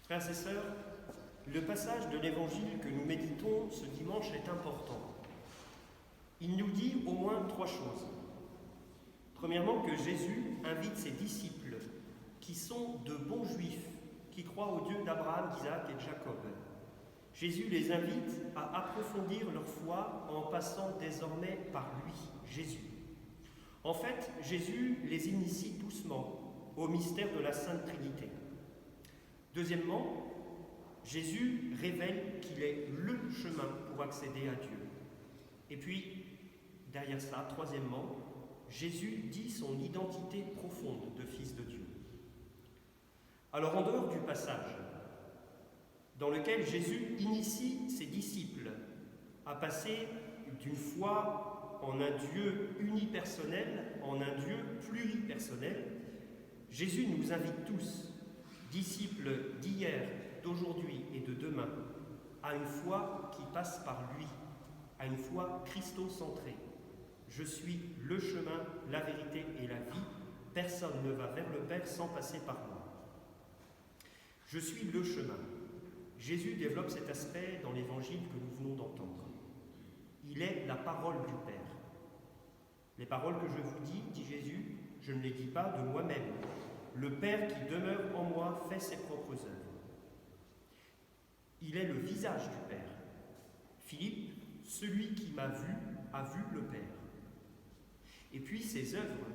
Frères et sœurs, le passage de l'Évangile que nous méditons ce dimanche est important. Il nous dit au moins 3 choses. Premièrement, que Jésus invite ses disciples, qui sont de bons juifs, qui croient au Dieu d'Abraham, d'Isaac et de Jacob. Jésus les invite à approfondir leur foi en passant désormais par lui, Jésus. En fait, Jésus les initie doucement au mystère de la Sainte Trinité. Deuxièmement, Jésus révèle qu'il est le chemin pour accéder à Dieu. Et puis, derrière ça, troisièmement, Jésus dit son identité profonde de Fils de Dieu. Alors, en dehors du passage dans lequel Jésus initie ses disciples à passer d'une foi en un Dieu unipersonnel en un Dieu pluripersonnel, Jésus nous invite tous, disciples d'hier, d'aujourd'hui et de demain, à une foi qui passe par lui, à une foi christocentrée. Je suis le chemin, la vérité et la vie. Personne ne va vers le Père sans passer par moi. Je suis le chemin. Jésus développe cet aspect dans l'évangile que nous venons d'entendre. Il est la parole du Père. Les paroles que je vous dis, dit Jésus, je ne les dis pas de moi-même. Le Père qui demeure en moi fait ses propres œuvres. Il est le visage du Père. Philippe, celui qui m'a vu, a vu le Père. Et puis ses œuvres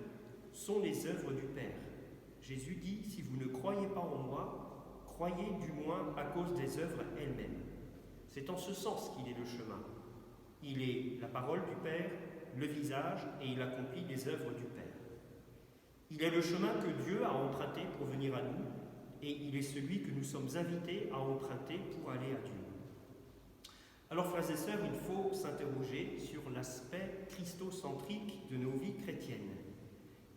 sont les œuvres du Père. Jésus dit, si vous ne croyez pas en moi, croyez du moins à cause des œuvres elles-mêmes. C'est en ce sens qu'il est le chemin. Il est la parole du Père, le visage, et il accomplit les œuvres du Père. Il est le chemin que Dieu a emprunté pour venir à nous, et il est celui que nous sommes invités à emprunter pour aller à Dieu. Alors, frères et sœurs, il faut s'interroger sur l'aspect christocentrique de nos vies chrétiennes.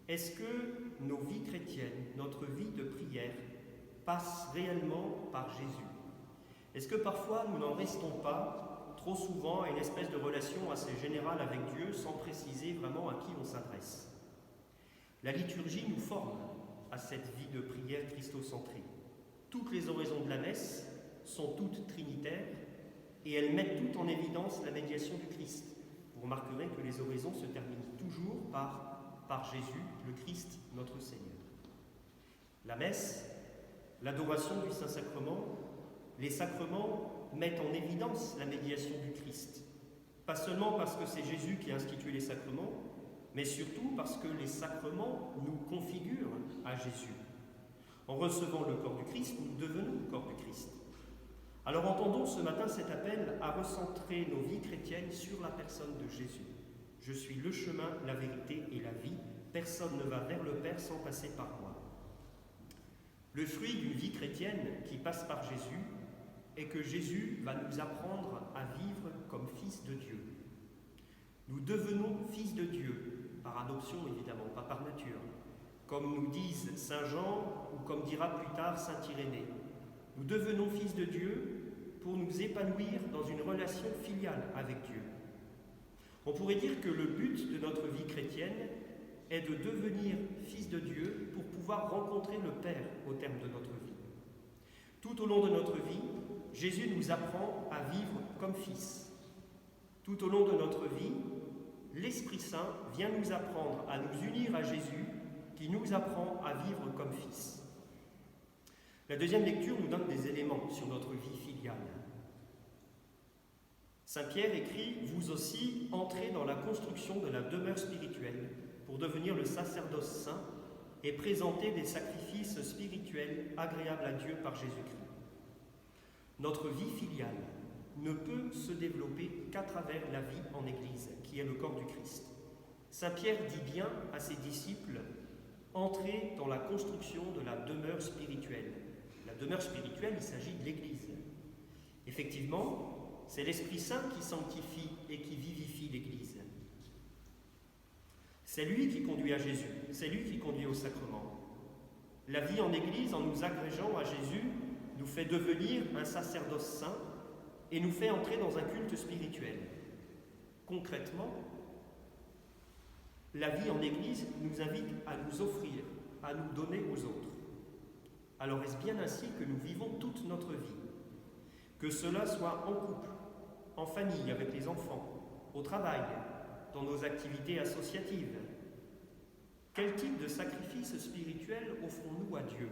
Est-ce que nos vies chrétiennes, notre vie de prière, passe réellement par Jésus? Est-ce que parfois nous n'en restons pas trop souvent à une espèce de relation assez générale avec Dieu sans préciser vraiment à qui on s'adresse? La liturgie nous forme à cette vie de prière christocentrée. Toutes les oraisons de la messe sont toutes trinitaires et elles mettent toutes en évidence la médiation du Christ. Vous remarquerez que les oraisons se terminent toujours par Jésus, le Christ, notre Seigneur. La messe, l'adoration du Saint-Sacrement, les sacrements mettent en évidence la médiation du Christ. Pas seulement parce que c'est Jésus qui a institué les sacrements, mais surtout parce que les sacrements nous configurent à Jésus. En recevant le corps du Christ, nous devenons le corps du Christ. Alors entendons ce matin cet appel à recentrer nos vies chrétiennes sur la personne de Jésus. Je suis le chemin, la vérité et la vie. Personne ne va vers le Père sans passer par moi. Le fruit d'une vie chrétienne qui passe par Jésus est que Jésus va nous apprendre à vivre comme fils de Dieu. Nous devenons fils de Dieu, par adoption évidemment, pas par nature, comme nous disent Saint Jean ou comme dira plus tard Saint Irénée. Nous devenons fils de Dieu pour nous épanouir dans une relation filiale avec Dieu. On pourrait dire que le but de notre vie chrétienne est de devenir fils de Dieu pour pouvoir rencontrer le Père au terme de notre vie. Tout au long de notre vie, Jésus nous apprend à vivre comme fils. Tout au long de notre vie, l'Esprit Saint vient nous apprendre à nous unir à Jésus, qui nous apprend à vivre comme fils. La deuxième lecture nous donne des éléments sur notre vie filiale. Saint Pierre écrit « Vous aussi, entrez dans la construction de la demeure spirituelle pour devenir le sacerdoce saint et présenter des sacrifices spirituels agréables à Dieu par Jésus-Christ. » Notre vie filiale ne peut se développer qu'à travers la vie en Église, qui est le corps du Christ. Saint Pierre dit bien à ses disciples « Entrez dans la construction de la demeure spirituelle ». La demeure spirituelle, il s'agit de l'Église. Effectivement, c'est l'Esprit Saint qui sanctifie et qui vivifie l'Église. C'est lui qui conduit à Jésus, c'est lui qui conduit au sacrement. La vie en Église, en nous agrégeant à Jésus, nous fait devenir un sacerdoce saint et nous fait entrer dans un culte spirituel. Concrètement, la vie en Église nous invite à nous offrir, à nous donner aux autres. alors est-ce bien ainsi que nous vivons toute notre vie? Que cela soit en couple, en famille avec les enfants, au travail, dans nos activités associatives. Quel type de sacrifice spirituel offrons-nous à Dieu?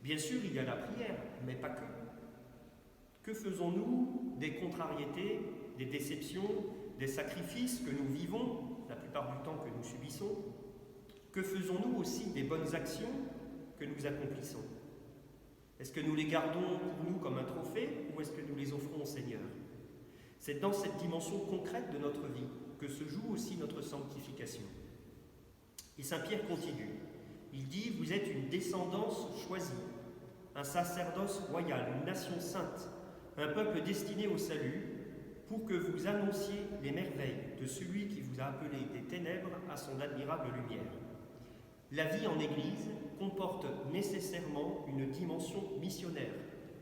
Bien sûr, il y a la prière, mais pas que. Que faisons-nous des contrariétés, des déceptions, des sacrifices que nous vivons, la plupart du temps que nous subissons? Que faisons-nous aussi des bonnes actions que nous accomplissons? Est-ce que nous les gardons pour nous comme un trophée ou est-ce que nous les offrons au Seigneur? C'est dans cette dimension concrète de notre vie que se joue aussi notre sanctification. Et Saint Pierre continue. Il dit « Vous êtes une descendance choisie, un sacerdoce royal, une nation sainte, un peuple destiné au salut, pour que vous annonciez les merveilles de celui qui vous a appelé des ténèbres à son admirable lumière. » La vie en Église comporte nécessairement une dimension missionnaire,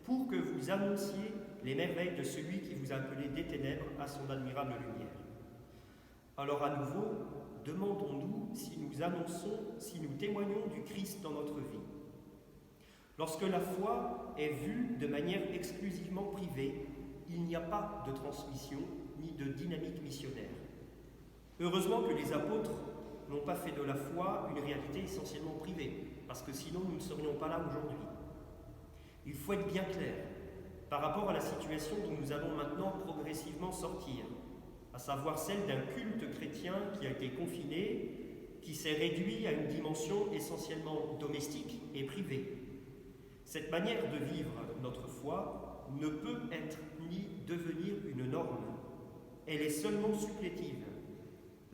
pour que vous annonciez les merveilles de celui qui vous a appelé des ténèbres à son admirable lumière. Alors à nouveau, demandons-nous si nous annonçons, si nous témoignons du Christ dans notre vie. Lorsque la foi est vue de manière exclusivement privée, il n'y a pas de transmission ni de dynamique missionnaire. Heureusement que les apôtres n'ont pas fait de la foi une réalité essentiellement privée, parce que sinon nous ne serions pas là aujourd'hui. Il faut être bien clair par rapport à la situation dont nous allons maintenant progressivement sortir, à savoir celle d'un culte chrétien qui a été confiné, qui s'est réduit à une dimension essentiellement domestique et privée. Cette manière de vivre notre foi ne peut être ni devenir une norme. Elle est seulement supplétive.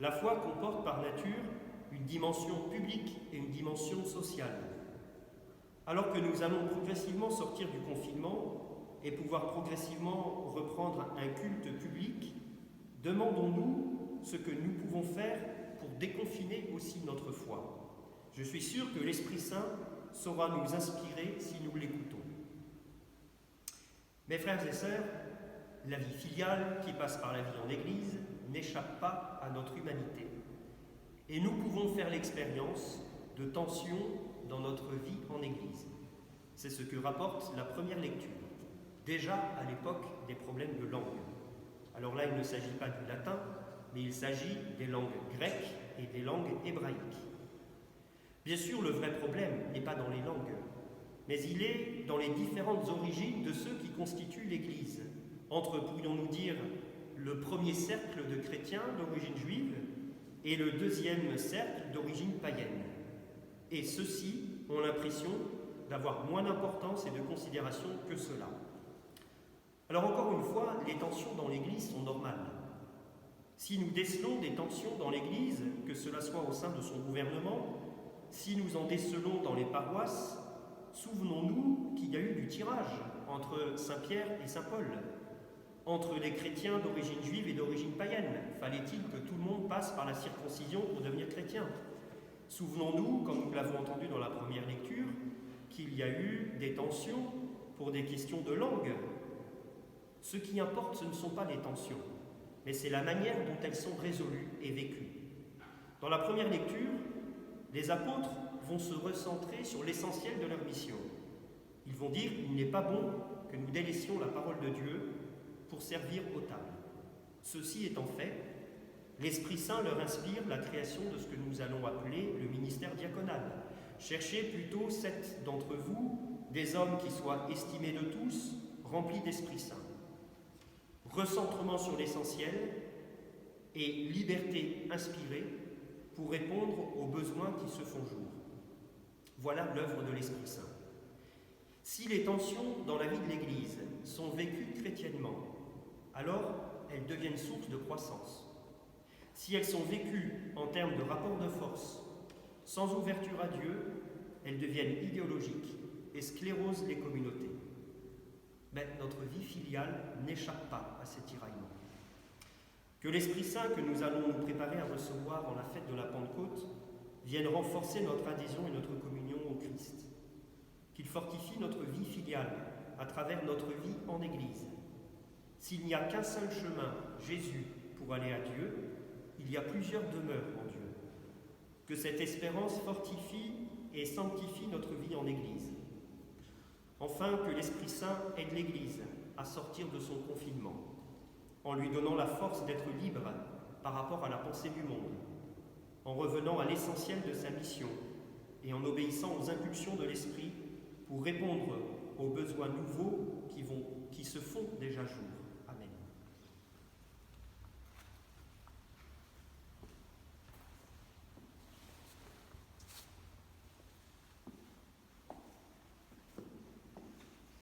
La foi comporte par nature une dimension publique et une dimension sociale. Alors que nous allons progressivement sortir du confinement et pouvoir progressivement reprendre un culte public, demandons-nous ce que nous pouvons faire pour déconfiner aussi notre foi. Je suis sûr que l'Esprit Saint saura nous inspirer si nous l'écoutons. Mes frères et sœurs, la vie filiale qui passe par la vie en Église n'échappe pas à notre humanité. Et nous pouvons faire l'expérience de tensions dans notre vie en Église. C'est ce que rapporte la première lecture. Déjà à l'époque des problèmes de langue. Alors là, il ne s'agit pas du latin, mais il s'agit des langues grecques et des langues hébraïques. Bien sûr, le vrai problème n'est pas dans les langues, mais il est dans les différentes origines de ceux qui constituent l'Église, entre, pourrions-nous dire, le premier cercle de chrétiens d'origine juive et le deuxième cercle d'origine païenne. Et ceux-ci ont l'impression d'avoir moins d'importance et de considération que cela. Alors encore une fois, les tensions dans l'Église sont normales. Si nous décelons des tensions dans l'Église, que cela soit au sein de son gouvernement, si nous en décelons dans les paroisses, souvenons-nous qu'il y a eu du tirage entre Saint-Pierre et Saint-Paul, entre les chrétiens d'origine juive et d'origine païenne. Fallait-il que tout le monde passe par la circoncision pour devenir chrétien? Souvenons-nous, comme nous l'avons entendu dans la première lecture, qu'il y a eu des tensions pour des questions de langue. Ce qui importe, ce ne sont pas les tensions, mais c'est la manière dont elles sont résolues et vécues. Dans la première lecture, les apôtres vont se recentrer sur l'essentiel de leur mission. Ils vont dire « Il n'est pas bon que nous délaissions la parole de Dieu pour servir aux tables. » Ceci étant fait, l'Esprit Saint leur inspire la création de ce que nous allons appeler le ministère diaconal. Cherchez plutôt 7 d'entre vous, des hommes qui soient estimés de tous, remplis d'Esprit Saint. Recentrement sur l'essentiel et liberté inspirée pour répondre aux besoins qui se font jour. Voilà l'œuvre de l'Esprit Saint. Si les tensions dans la vie de l'Église sont vécues chrétiennement, alors elles deviennent source de croissance. Si elles sont vécues en termes de rapport de force, sans ouverture à Dieu, elles deviennent idéologiques et sclérosent les communautés. Mais notre vie filiale n'échappe pas à ces tiraillements. Que l'Esprit Saint que nous allons nous préparer à recevoir en la fête de la Pentecôte vienne renforcer notre adhésion et notre communion au Christ. Qu'il fortifie notre vie filiale à travers notre vie en Église. S'il n'y a qu'un seul chemin, Jésus, pour aller à Dieu, il y a plusieurs demeures en Dieu. Que cette espérance fortifie et sanctifie notre vie en Église. afin que l'Esprit Saint aide l'Église à sortir de son confinement, en lui donnant la force d'être libre par rapport à la pensée du monde, en revenant à l'essentiel de sa mission et en obéissant aux impulsions de l'Esprit pour répondre aux besoins nouveaux qui se font déjà jour.